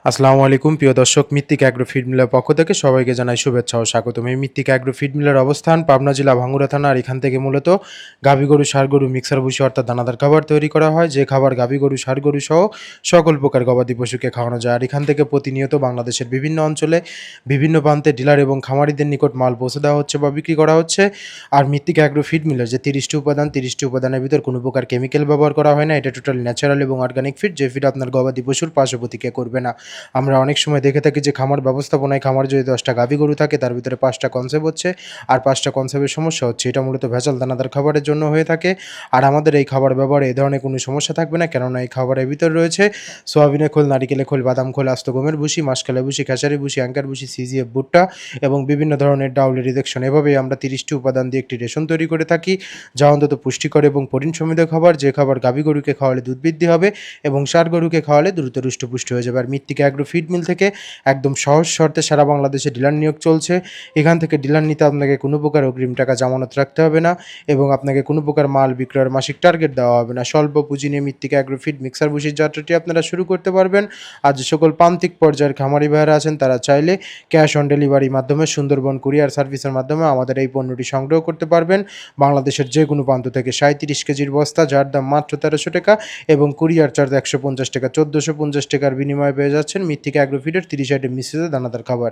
আসসালামু আলাইকুম প্রিয় দর্শক, মৃত্তিকা অ্যাগ্রো ফিড মিলের পক্ষ থেকে সবাইকে জানাই শুভেচ্ছা ও স্বাগতম। এই মৃত্তিকা অ্যাগ্রো ফিড মিলের অবস্থান পাবনা জেলা ভাঙ্গুড়া থানা। আর এখান থেকে মূলত গাভী গরু, ষাঁড় গরু, মিক্সার ভুসি অর্থাৎ দানাদার খাবার তৈরি করা হয়, যে খাবার গাভী গরু, ষাঁড় গরু সহ সকল প্রকার গবাদি পশুকে খাওয়ানো যায়। আর এখান থেকে প্রতিনিয়ত বাংলাদেশের বিভিন্ন অঞ্চলে বিভিন্ন প্রান্তে ডিলার এবং খামারিদের নিকট মাল পৌঁছে দেওয়া হচ্ছে বা বিক্রি করা হচ্ছে। আর মৃত্তিকা অ্যাগ্রো ফিড মিলের যে 30টি উপাদানের ভিতর কোনো প্রকার কেমিক্যাল ব্যবহার করা হয় না। এটা টোটাল ন্যাচারাল এবং অর্গানিক ফিড, যে ফিড আপনার গবাদি পশুর পার্শ্বপ্রতিক্রিয়া করবে না। আমরা অনেক সময় দেখে থাকি যে খামার ব্যবস্থাপনায় খামার যদি 10টা গাভী গরু থাকে তার ভিতরে 5টা কনসেপ্ট হচ্ছে, আর 5টা কনসেপ্টের সমস্যা হচ্ছে। এটা মূলত ভেজাল দানাদার খাবারের জন্য হয়ে থাকে। আর আমাদের এই খাবার ব্যবহারে এ ধরনের কোনো সমস্যা থাকবে না, কেননা এই খাবারের ভিতরে রয়েছে সোয়াবিনের খোল, নারিকেলের খোল, বাদাম খোল, আস্ত গমের ভুসি, মাসকালের ভুসি, খেসারি ভুসি, অ্যাঙ্কার ভুসি, সিজিএফ ভুট্টা এবং বিভিন্ন ধরনের ডাউলের রিজেকশন। এভাবেই আমরা 30টি উপাদান দিয়ে একটি রেশন তৈরি করে থাকি, যা অন্তত পুষ্টিকর এবং প্রোটিন সমৃদ্ধ খাবার, যে খাবার গাভী গরুকে খাওয়ালে দুধ বৃদ্ধি হবে এবং ষাঁড় গরুকে খাওয়ালে দ্রুত হৃষ্টপুষ্ট হয়ে যাবে। আর মৃত্তিকা অ্যাগ্রো ফিড মিল থেকে একদম সহজ শর্তে সারা বাংলাদেশে ডিলার নিয়োগ চলছে। এখান থেকে ডিলার নিতে আপনাকে কোনো প্রকার অগ্রিম টাকা জামানত রাখতে হবে না এবং আপনাকে কোনো প্রকার মাল বিক্রয়ের মাসিক টার্গেট দেওয়া হবে না। স্বল্প পুঁজি নিয়ে মৃত্তিকা অ্যাগ্রোফিড মিক্সার ভুষির যাত্রাটি আপনারা শুরু করতে পারবেন। আর যে সকল প্রান্তিক পর্যায়ের খামারি ভাইয়েরা আছেন তারা চাইলে ক্যাশ অন ডেলিভারির মাধ্যমে সুন্দরবন কুরিয়ার সার্ভিসের মাধ্যমে আমাদের এই পণ্যটি সংগ্রহ করতে পারবেন। বাংলাদেশের যে কোনো প্রান্ত থেকে 37 কেজির বস্তা, যার দাম মাত্র 1300 টাকা এবং কুরিয়ার চার্জ 150 টাকা, 1450 টাকার বিনিময়ে পেয়ে যাচ্ছেন মৃত্তিকা অ্যাগ্রোফিডের 30 আইটেম মিশ্রিত দানাদার খাবার।